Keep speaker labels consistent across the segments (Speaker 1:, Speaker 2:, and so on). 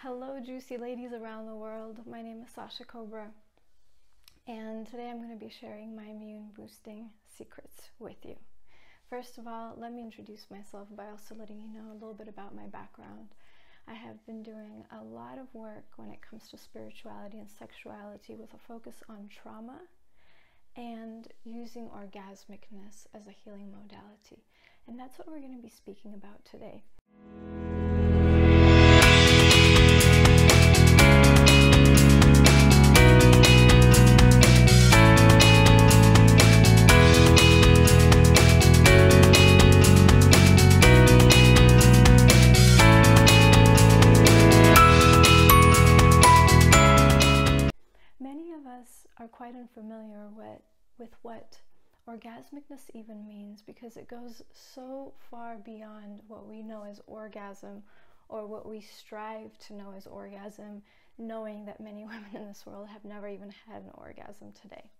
Speaker 1: Hello, juicy ladies around the world. My name is Sasha Cobra, and today I'm going to be sharing my immune boosting secrets with you. First of all, let me introduce myself by also letting you know a little bit about my background. I have been doing a lot of work when it comes to spirituality and sexuality with a focus on trauma and using orgasmicness as a healing modality. And that's what we're going to be speaking about today. Are quite unfamiliar with what orgasmicness even means, because it goes so far beyond what we know as orgasm or what we strive to know as orgasm, knowing that many women in this world have never even had an orgasm today.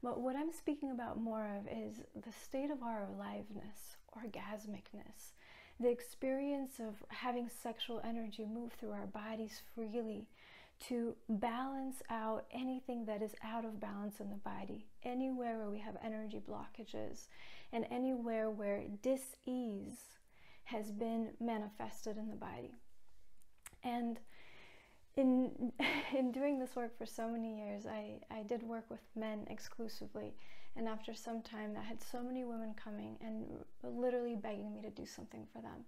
Speaker 1: But what I'm speaking about more of is the state of our aliveness, orgasmicness, the experience of having sexual energy move through our bodies freely, to balance out anything that is out of balance in the body, anywhere where we have energy blockages, and anywhere where dis-ease has been manifested in the body. And in doing this work for so many years, I did work with men exclusively, and after some time I had so many women coming and literally begging me to do something for them.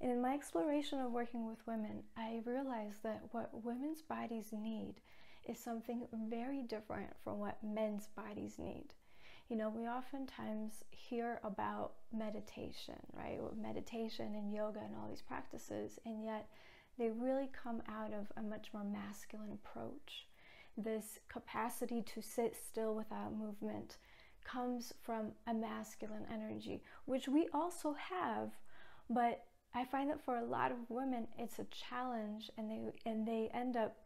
Speaker 1: And in my exploration of working with women, I realized that what women's bodies need is something very different from what men's bodies need. You know, we oftentimes hear about meditation, right? Meditation and yoga and all these practices, and yet they really come out of a much more masculine approach. This capacity to sit still without movement comes from a masculine energy, which we also have, but I find that for a lot of women, it's a challenge, and they end up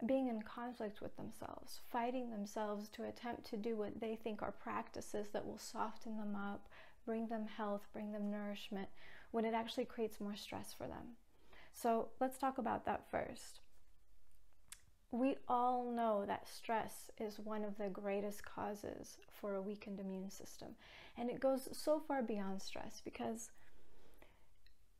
Speaker 1: being in conflict with themselves, fighting themselves to attempt to do what they think are practices that will soften them up, bring them health, bring them nourishment, when it actually creates more stress for them. So let's talk about that first. We all know that stress is one of the greatest causes for a weakened immune system. And it goes so far beyond stress, because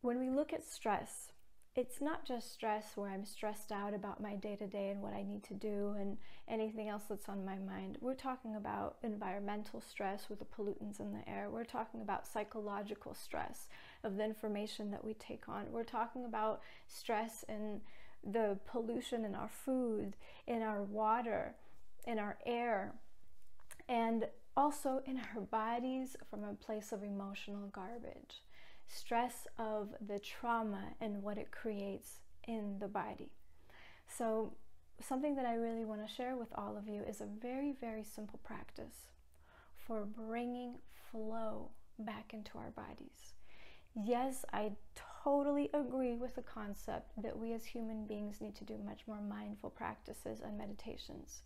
Speaker 1: when we look at stress, it's not just stress where I'm stressed out about my day-to-day and what I need to do and anything else that's on my mind. We're talking about environmental stress with the pollutants in the air. We're talking about psychological stress of the information that we take on. We're talking about stress in the pollution in our food, in our water, in our air, and also in our bodies from a place of emotional garbage. Stress of the trauma and what it creates in the body. So something that I really want to share with all of you is a very, very simple practice for bringing flow back into our bodies. Yes, I totally agree with the concept that we as human beings need to do much more mindful practices and meditations,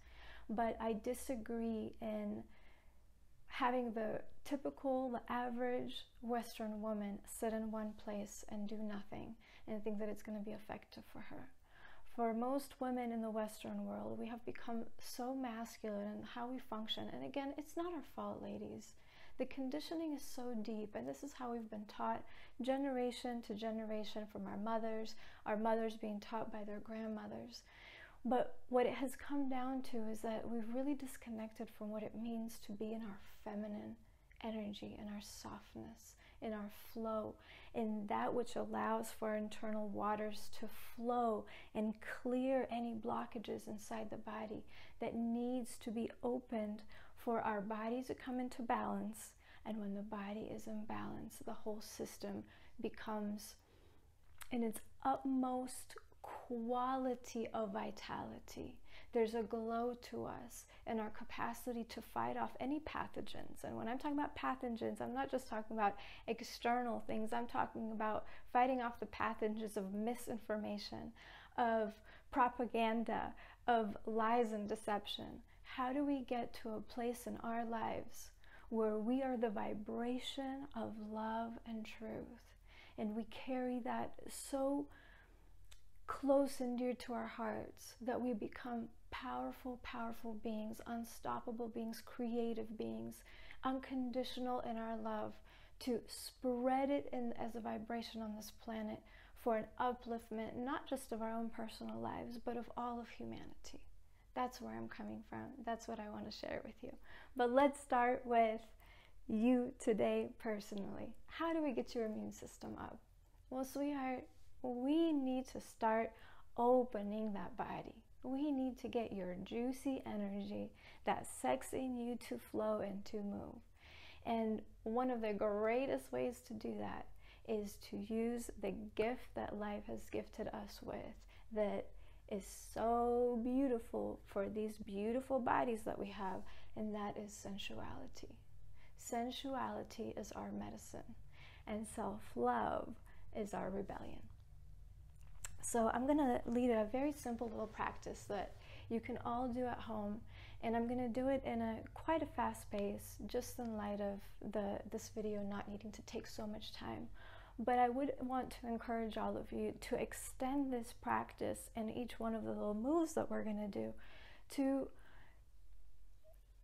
Speaker 1: but I disagree in having the typical, the average Western woman sit in one place and do nothing and think that it's going to be effective for her. For most women in the Western world, we have become so masculine in how we function. And again, it's not our fault, ladies. The conditioning is so deep, and this is how we've been taught generation to generation from our mothers being taught by their grandmothers. But what it has come down to is that we've really disconnected from what it means to be in our feminine energy, in our softness, in our flow, in that which allows for our internal waters to flow and clear any blockages inside the body that needs to be opened for our body to come into balance. And when the body is in balance, the whole system becomes in its utmost quality of vitality. There's a glow to us and our capacity to fight off any pathogens. And when I'm talking about pathogens, I'm not just talking about external things. I'm talking about fighting off the pathogens of misinformation, of propaganda, of lies and deception. How do we get to a place in our lives where we are the vibration of love and truth? And we carry that so close and dear to our hearts, that we become powerful, powerful beings, unstoppable beings, creative beings, unconditional in our love, to spread it in as a vibration on this planet for an upliftment, not just of our own personal lives, but of all of humanity. That's where I'm coming from. That's what I want to share with you. But let's start with you today personally. How do we get your immune system up? Well, sweetheart, we need to start opening that body. We need to get your juicy energy, that sex in you, to flow and to move. And one of the greatest ways to do that is to use the gift that life has gifted us with, that is so beautiful for these beautiful bodies that we have, and that is sensuality. Sensuality is our medicine, and self-love is our rebellion. So I'm going to lead a very simple little practice that you can all do at home, and I'm going to do it in quite a fast pace, just in light of this video not needing to take so much time. But I would want to encourage all of you to extend this practice and each one of the little moves that we're going to do, to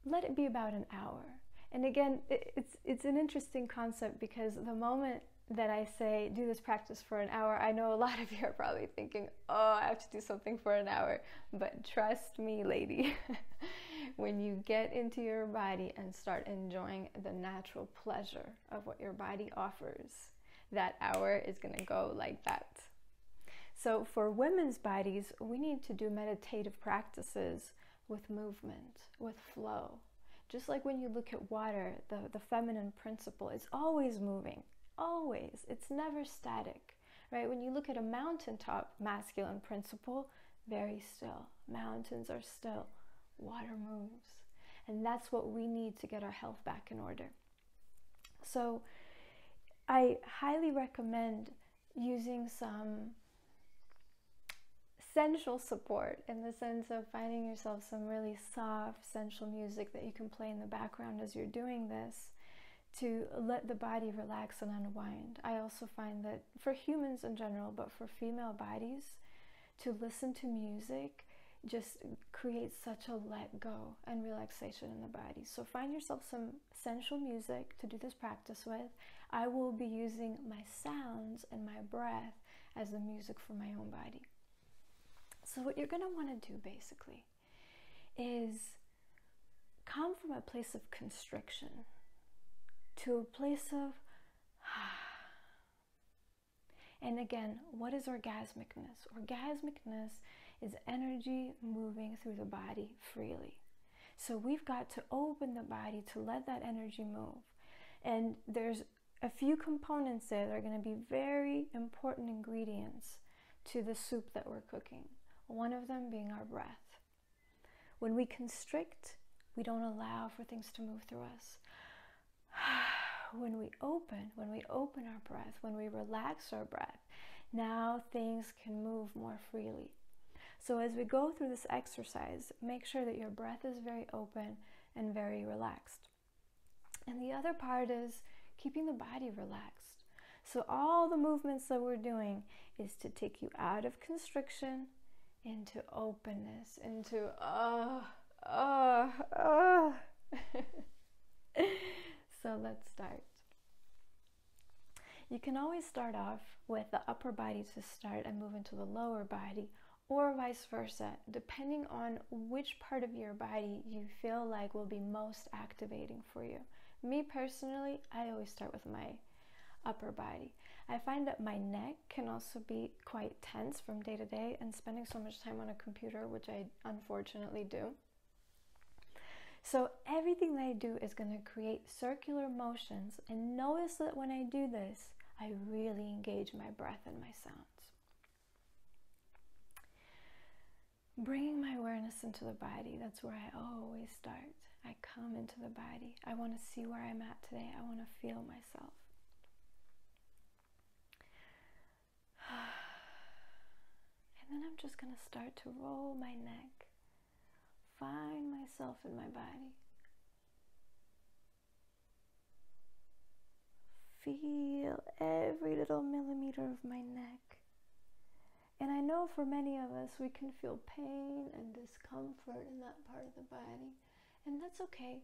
Speaker 1: let it be about an hour. And again, it's an interesting concept, because the moment that I say do this practice for an hour, I know a lot of you are probably thinking, oh, I have to do something for an hour. But trust me, lady, when you get into your body and start enjoying the natural pleasure of what your body offers, that hour is going to go like that. So for women's bodies, we need to do meditative practices with movement, with flow. Just like when you look at water, the feminine principle is always moving, always. It's never static, right? When you look at a mountaintop, masculine principle, very still. Mountains are still. Water moves. And that's what we need to get our health back in order. So I highly recommend using some sensual support, in the sense of finding yourself some really soft, sensual music that you can play in the background as you're doing this, to let the body relax and unwind. I also find that for humans in general, but for female bodies, to listen to music just creates such a let go and relaxation in the body. So find yourself some sensual music to do this practice with. I will be using my sounds and my breath as the music for my own body. So what you're going to want to do basically is come from a place of constriction to a place of and again, what is orgasmicness? Orgasmicness is energy moving through the body freely. So we've got to open the body to let that energy move. And there's a few components there that are going to be very important ingredients to the soup that we're cooking. One of them being our breath. When we constrict, we don't allow for things to move through us. When we open our breath, when we relax our breath, now things can move more freely. So as we go through this exercise, make sure that your breath is very open and very relaxed. And the other part is keeping the body relaxed. So all the movements that we're doing is to take you out of constriction into openness, into So let's start. You can always start off with the upper body to start and move into the lower body, or vice versa, depending on which part of your body you feel like will be most activating for you. Me personally, I always start with my upper body. I find that my neck can also be quite tense from day to day, and spending so much time on a computer, which I unfortunately do. So everything that I do is going to create circular motions, and notice that when I do this, I really engage my breath and my sounds. Bringing my awareness into the body, that's where I always start. I come into the body. I want to see where I'm at today. I want to feel myself. And then I'm just going to start to roll my neck. Find myself in my body. Feel every little millimeter of my neck. And I know for many of us, we can feel pain and discomfort in that part of the body. And that's okay.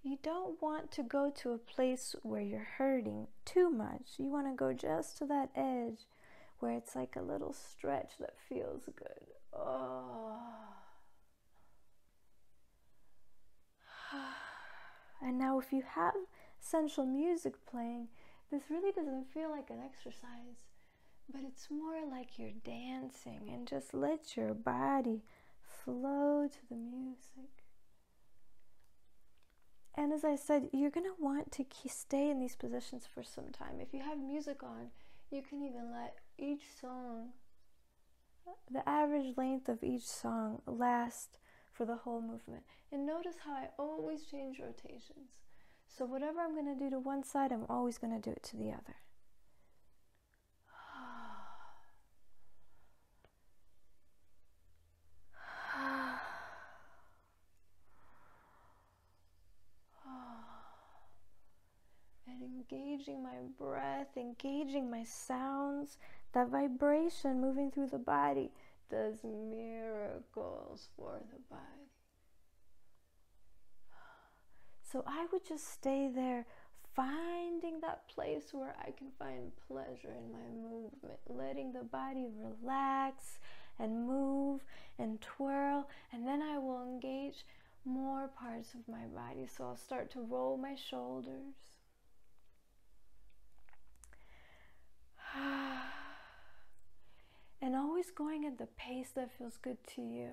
Speaker 1: You don't want to go to a place where you're hurting too much. You want to go just to that edge where it's like a little stretch that feels good. Oh. And now if you have sensual music playing, this really doesn't feel like an exercise, but it's more like you're dancing, and just let your body flow to the music. And as I said, you're going to want to stay in these positions for some time. If you have music on, you can even let each song, the average length of each song, last for the whole movement. And notice how I always change rotations. So whatever I'm going to do to one side, I'm always going to do it to the other. And engaging my breath, engaging my sounds, that vibration moving through the body does miracles for the body. So I would just stay there, finding that place where I can find pleasure in my movement, letting the body relax and move and twirl, and then I will engage more parts of my body. So I'll start to roll my shoulders. And always going at the pace that feels good to you.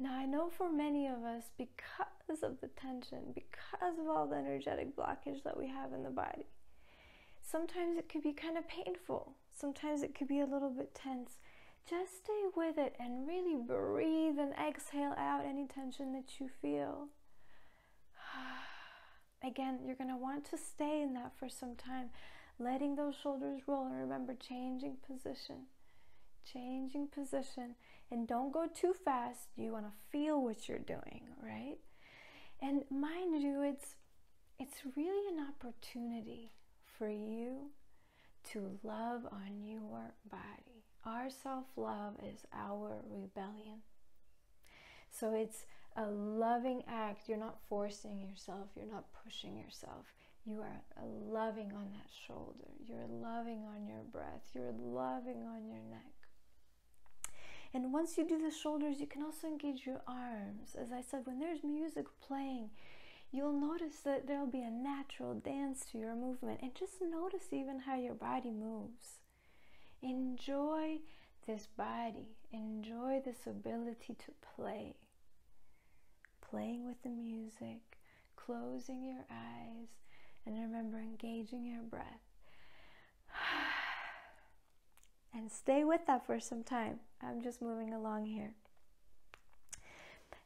Speaker 1: Now I know for many of us, because of the tension, because of all the energetic blockage that we have in the body, sometimes it could be kind of painful. Sometimes it could be a little bit tense. Just stay with it and really breathe and exhale out any tension that you feel. Again, you're going to want to stay in that for some time, letting those shoulders roll. And remember, changing position, and don't go too fast. You want to feel what you're doing, right? And mind you, it's really an opportunity for you to love on your body. Our self-love is our rebellion. So it's a loving act. You're not forcing yourself. You're not pushing yourself. You are loving on that shoulder. You're loving on your breath. You're loving on your neck. And once you do the shoulders, you can also engage your arms. As I said, when there's music playing, you'll notice that there'll be a natural dance to your movement. And just notice even how your body moves. Enjoy this body. Enjoy this ability to play. Playing with the music, closing your eyes, and remember, engaging your breath. And stay with that for some time. I'm just moving along here.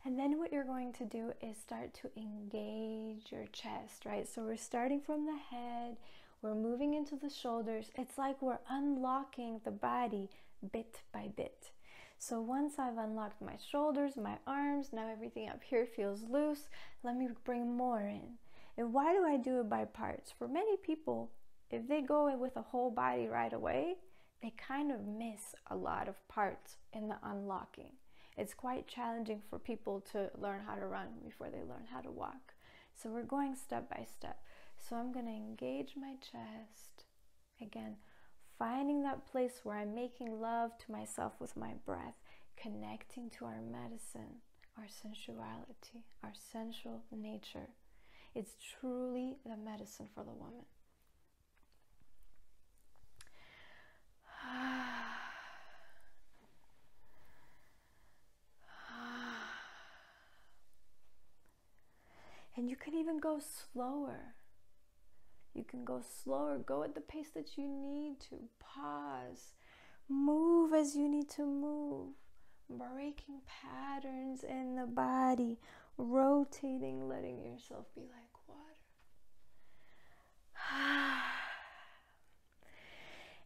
Speaker 1: And then what you're going to do is start to engage your chest, right? So we're starting from the head, we're moving into the shoulders. It's like we're unlocking the body bit by bit. So once I've unlocked my shoulders, my arms, now everything up here feels loose. Let me bring more in. And why do I do it by parts? For many people, if they go in with a whole body right away, they kind of miss a lot of parts in the unlocking. It's quite challenging for people to learn how to run before they learn how to walk. So we're going step by step. So I'm going to engage my chest. Again, finding that place where I'm making love to myself with my breath, connecting to our medicine, our sensuality, our sensual nature. It's truly the medicine for the woman. And you can even go slower. You can go slower, go at the pace that you need to, pause, move as you need to move, breaking patterns in the body, rotating, letting yourself be like water.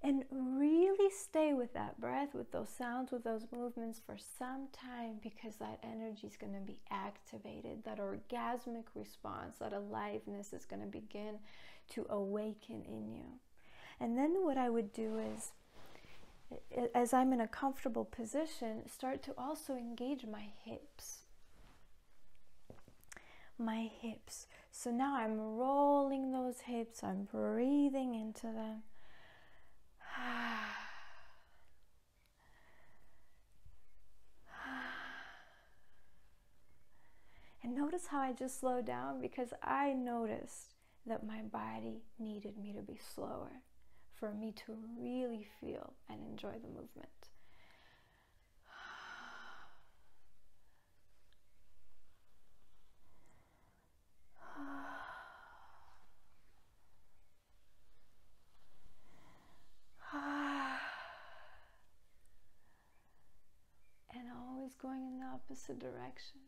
Speaker 1: And really stay with that breath, with those sounds, with those movements for some time, because that energy is going to be activated. That orgasmic response, that aliveness is going to begin to awaken in you. And then what I would do is, as I'm in a comfortable position, start to also engage my hips. My hips. So now I'm rolling those hips, I'm breathing into them. And notice how I just slowed down, because I noticed that my body needed me to be slower for me to really feel and enjoy the movement. And always going in the opposite direction.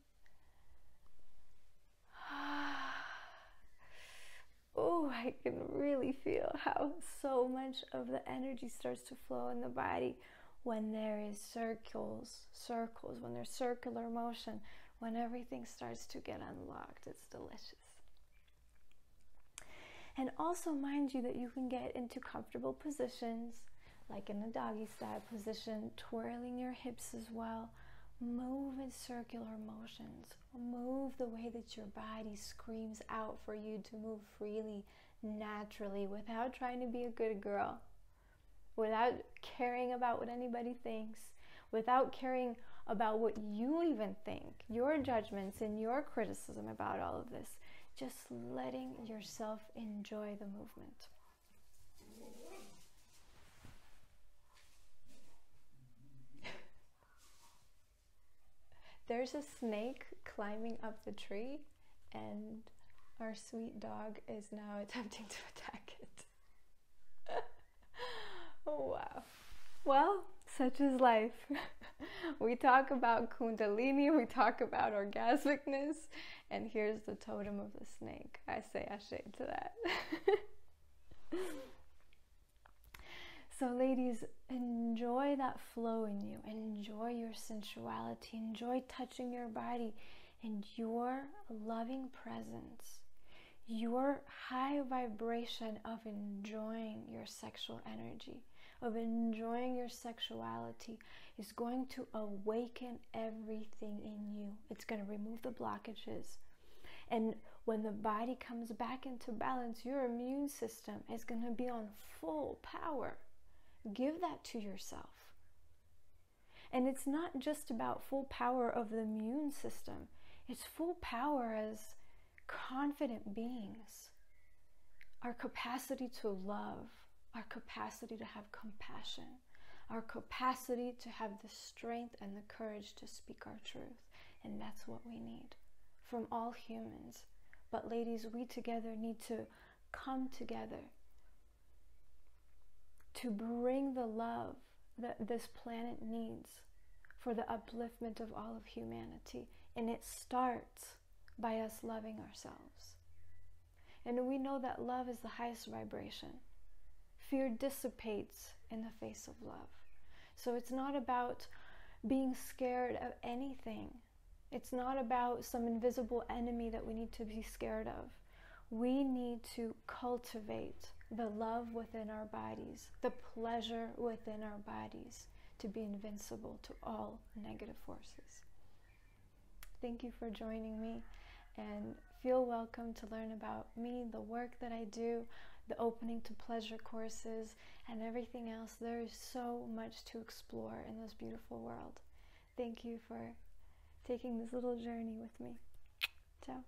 Speaker 1: Oh, I can really feel how so much of the energy starts to flow in the body when there is circles, when there's circular motion, when everything starts to get unlocked. It's delicious. And also mind you that you can get into comfortable positions, like in a doggy style position, twirling your hips as well. Move in circular motions. Move the way that your body screams out for you to move freely, naturally, without trying to be a good girl, without caring about what anybody thinks, without caring about what you even think, your judgments and your criticism about all of this. Just letting yourself enjoy the movement. There's a snake climbing up the tree, and our sweet dog is now attempting to attack it. Oh, wow. Well, such is life. We talk about Kundalini, we talk about orgasmicness, and here's the totem of the snake. I say ashe to that. So ladies, enjoy that flow in you. Enjoy your sensuality. Enjoy touching your body and your loving presence. Your high vibration of enjoying your sexual energy, of enjoying your sexuality, is going to awaken everything in you. It's going to remove the blockages. And when the body comes back into balance, your immune system is going to be on full power. Give that to yourself. And it's not just about full power of the immune system. It's full power as confident beings. Our capacity to love, our capacity to have compassion, our capacity to have the strength and the courage to speak our truth. And that's what we need from all humans. But ladies, we together need to come together to bring the love that this planet needs for the upliftment of all of humanity. And it starts by us loving ourselves. And we know that love is the highest vibration. Fear dissipates in the face of love. So it's not about being scared of anything. It's not about some invisible enemy that we need to be scared of. We need to cultivate the love within our bodies, the pleasure within our bodies, to be invincible to all negative forces. Thank you for joining me, and feel welcome to learn about me, the work that I do, the opening to pleasure courses, and everything else. There is so much to explore in this beautiful world. Thank you for taking this little journey with me. Ciao.